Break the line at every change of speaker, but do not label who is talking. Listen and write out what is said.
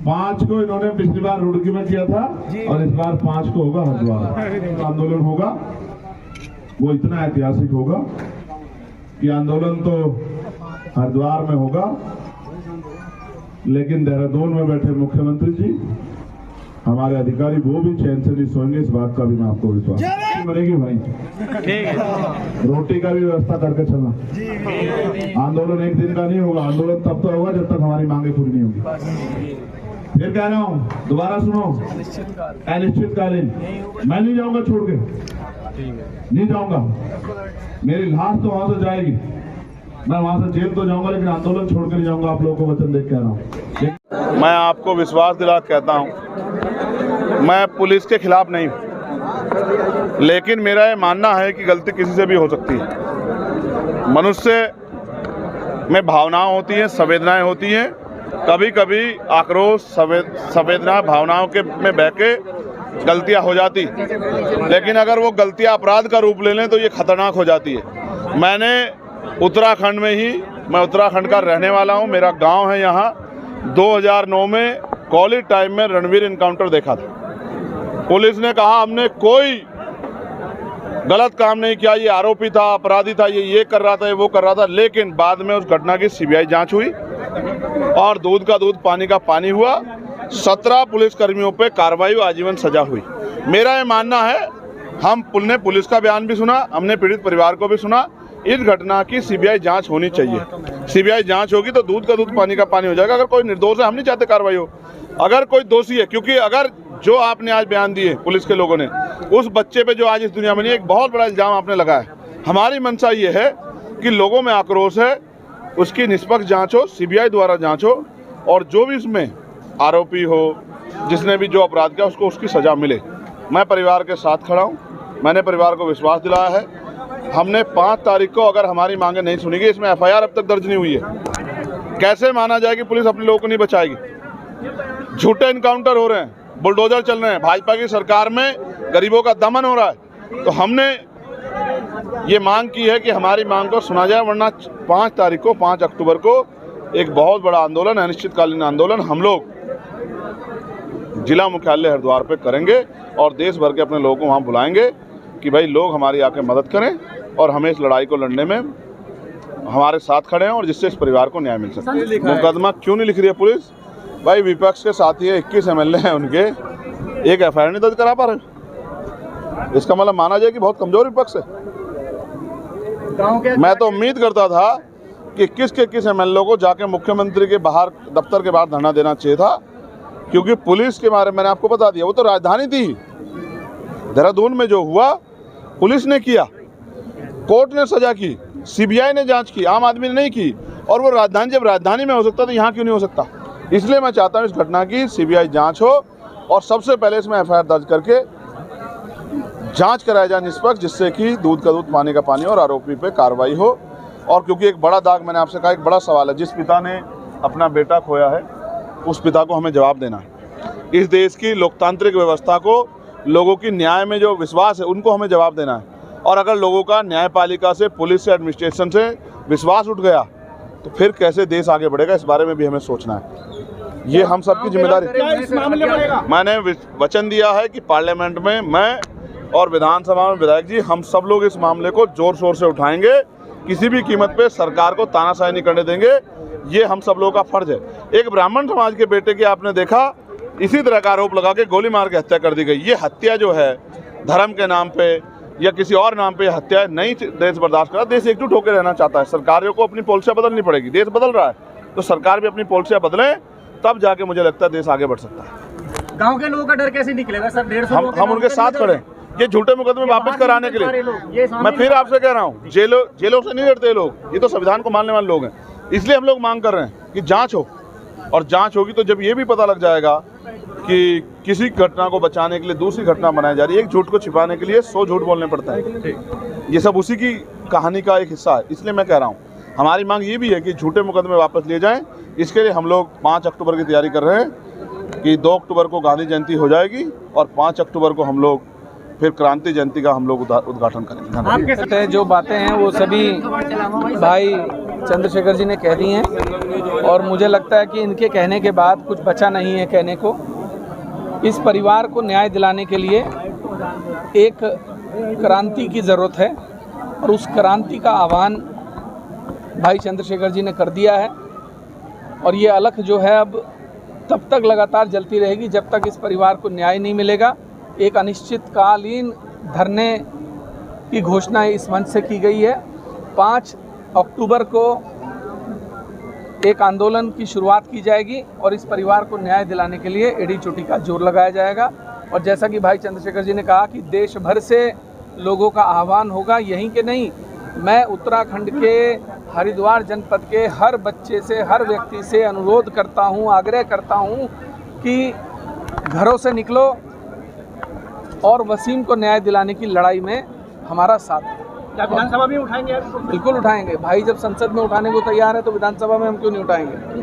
5 को इन्होंने पिछली बार रुड़की में किया था और इस बार 5 को होगा हरिद्वार आंदोलन होगा। वो इतना ऐतिहासिक होगा कि आंदोलन तो हरिद्वार में होगा, लेकिन देहरादून में बैठे मुख्यमंत्री जी, हमारे अधिकारी, वो भी चैन से नहीं सोएंगे। इस बात का भी मैं आपको विश्वास बनेगी भाई। ठीक है, रोटी का भी व्यवस्था करके चलना। आंदोलन एक दिन का नहीं होगा, आंदोलन तब तो होगा जब तक हमारी मांगे पूरी नहीं होगी। फिर कह रहा हूँ, दोबारा सुनो, अनिश्चितकालीन मैं नहीं जाऊंगा छोड़ के, नहीं जाऊंगा। मेरी लाश तो वहां से जाएगी, मैं वहां से जेल तो जाऊंगा, लेकिन आंदोलन छोड़ के नहीं जाऊंगा। आप लोगों को वचन देख कह रहा हूँ।
मैं आपको विश्वास दिला कहता हूँ, मैं पुलिस के खिलाफ नहीं हूँ, लेकिन मेरा ये मानना है कि गलती किसी से भी हो सकती है। मनुष्य में भावनाएं होती हैं, संवेदनाएं होती हैं। कभी कभी आक्रोश, संवेदना, भावनाओं के में बह के गलतियां हो जाती, लेकिन अगर वो गलतियां अपराध का रूप ले लें तो ये खतरनाक हो जाती है। मैंने उत्तराखंड में ही, मैं उत्तराखंड का रहने वाला हूँ, मेरा गांव है यहाँ। 2009 में कॉलेज टाइम में रणवीर इनकाउंटर देखा था। पुलिस ने कहा हमने कोई गलत काम नहीं किया, ये आरोपी था, अपराधी था, ये कर रहा था, ये वो कर रहा था। लेकिन बाद में उस घटना की सीबीआई जांच हुई और दूध का दूध, पानी का पानी हुआ। 17 पुलिसकर्मियों पे कार्रवाई, आजीवन सजा हुई। मेरा ये मानना है, हमने पुलिस का बयान भी सुना, हमने पीड़ित परिवार को भी सुना। इस घटना की सीबीआई जांच होनी चाहिए। सीबीआई जांच होगी तो दूध का दूध, पानी का पानी हो जाएगा। अगर कोई निर्दोष है, हम नहीं चाहते कार्रवाई हो। अगर कोई दोषी है, क्योंकि अगर जो आपने आज बयान दिए पुलिस के लोगों ने, उस बच्चे पे जो आज इस दुनिया में नहीं, एक बहुत बड़ा इल्जाम आपने लगाया। हमारी मंशा ये है कि लोगों में आक्रोश है, उसकी निष्पक्ष जांच हो, सीबीआई द्वारा जांच हो, और जो भी इसमें आरोपी हो, जिसने भी जो अपराध किया, उसको उसकी सजा मिले। मैं परिवार के साथ खड़ा हूँ। मैंने परिवार को विश्वास दिलाया है। हमने 5 तारीख को अगर हमारी मांगे नहीं सुनी गई, इसमें एफआईआर अब तक दर्ज नहीं हुई है। कैसे माना जाए कि पुलिस अपने लोगों को नहीं बचाएगी? झूठे इनकाउंटर हो रहे हैं, बुलडोजर चल रहे हैं, भाजपा की सरकार में गरीबों का दमन हो रहा है। तो हमने ये मांग की है कि हमारी मांग को सुना जाए, वरना 5 तारीख को, 5 अक्टूबर को एक बहुत बड़ा आंदोलन, अनिश्चितकालीन आंदोलन हम लोग जिला मुख्यालय हरिद्वार पे करेंगे और देश भर के अपने लोगों को वहाँ बुलाएंगे कि भाई लोग हमारी आके मदद करें और हमें इस लड़ाई को लड़ने में हमारे साथ खड़े हैं, और जिससे इस परिवार को न्याय मिल सके। मुकदमा क्यों नहीं लिख रही है पुलिस? भाई विपक्ष के साथी है, 21 MLA हैं उनके, एक एफआईआर नहीं दर्ज करा पा रहे। इसका मतलब माना जाए कि बहुत कमजोर विपक्ष है। मैं तो उम्मीद करता था कि 21 के 21 MLA को जाके मुख्यमंत्री के बाहर, दफ्तर के बाहर धरना देना चाहिए था, क्योंकि पुलिस के बारे में मैंने आपको बता दिया, वो तो राजधानी थी। देहरादून में जो हुआ पुलिस ने किया, कोर्ट ने सजा की, सीबीआई ने जांच की, आम आदमी ने नहीं की। और वो राजधानी, जब राजधानी में हो सकता तो यहाँ क्यों नहीं हो सकता? इसलिए मैं चाहता हूँ इस घटना की सीबीआई जांच हो और सबसे पहले इसमें एफआईआर दर्ज करके जांच कराया जाए निष्पक्ष, जिससे कि दूध का दूध, पानी का पानी, और आरोपी पे कार्रवाई हो। और क्योंकि एक बड़ा दाग, मैंने आपसे कहा, एक बड़ा सवाल है। जिस पिता ने अपना बेटा खोया है, उस पिता को हमें जवाब देना है। इस देश की लोकतांत्रिक व्यवस्था को, लोगों की न्याय में जो विश्वास है, उनको हमें जवाब देना है। और अगर लोगों का न्यायपालिका से, पुलिस से, एडमिनिस्ट्रेशन से विश्वास उठ गया, तो फिर कैसे देश आगे बढ़ेगा, इस बारे में भी हमें सोचना है। ये हम सबकी जिम्मेदारी। मैंने वचन दिया है कि पार्लियामेंट में मैं और विधानसभा में विधायक जी, हम सब लोग इस मामले को जोर शोर से उठाएंगे। किसी भी कीमत पे सरकार को तानाशाही नहीं करने देंगे। ये हम सब लोगों का फर्ज है। एक ब्राह्मण समाज के बेटे की आपने देखा, इसी तरह का आरोप लगा के गोली मार के हत्या कर दी गई। ये हत्या जो है, धर्म के नाम पे या किसी और नाम पे हत्या नहीं देश बर्दाश्त करा। देश एकजुट होकर रहना चाहता है। सरकारों को अपनी पॉलिसियाँ बदलनी पड़ेगी। देश बदल रहा है तो सरकार भी अपनी पॉलिसियाँ बदलें, तब जाके मुझे लगता है देश आगे बढ़ सकता है।
गांव के लोगों का डर कैसे निकलेगा सर? 150
हम उनके साथ खड़े हैं। ये झूठे मुकदमे वापस कराने के लिए मैं फिर आपसे कह रहा हूँ, जेलों से नहीं डरते लोग। ये तो संविधान को मानने वाले लोग हैं। इसलिए हम लोग मांग कर रहे हैं कि जांच हो, और जांच होगी तो जब ये भी पता लग जाएगा कि किसी घटना को बचाने के लिए दूसरी घटना बनाई जा रही है। एक झूठ को छिपाने के लिए 100 झूठ बोलने पड़ता है। ये सब उसी की कहानी का एक हिस्सा है। इसलिए मैं कह रहा हूँ, हमारी मांग ये भी है कि झूठे मुकदमे वापस लिए जाएं। इसके लिए हम लोग 5 अक्टूबर की तैयारी कर रहे हैं कि 2 अक्टूबर को गांधी जयंती हो जाएगी और 5 अक्टूबर को हम लोग फिर क्रांति जयंती का हम लोग उद्घाटन करेंगे।
आपके जो बातें हैं वो सभी भाई चंद्रशेखर जी ने कह दी हैं और मुझे लगता है कि इनके कहने के बाद कुछ बचा नहीं है कहने को। इस परिवार को न्याय दिलाने के लिए एक क्रांति की ज़रूरत है और उस क्रांति का आह्वान भाई चंद्रशेखर जी ने कर दिया है और ये अलख जो है अब तब तक लगातार जलती रहेगी जब तक इस परिवार को न्याय नहीं मिलेगा। एक अनिश्चितकालीन धरने की घोषणा इस मंच से की गई है। 5 अक्टूबर को एक आंदोलन की शुरुआत की जाएगी और इस परिवार को न्याय दिलाने के लिए एड़ी चोटी का जोर लगाया जाएगा। और जैसा कि भाई चंद्रशेखर जी ने कहा कि देश भर से लोगों का आह्वान होगा, यहीं के नहीं, मैं उत्तराखंड के हरिद्वार जनपद के हर बच्चे से, हर व्यक्ति से अनुरोध करता हूं, आग्रह करता हूं कि घरों से निकलो और वसीम को न्याय दिलाने की लड़ाई में हमारा साथ है।
क्या विधानसभा भी उठाएंगे?
बिल्कुल उठाएंगे। भाई जब संसद में उठाने को तैयार है तो विधानसभा में हम क्यों नहीं उठाएंगे।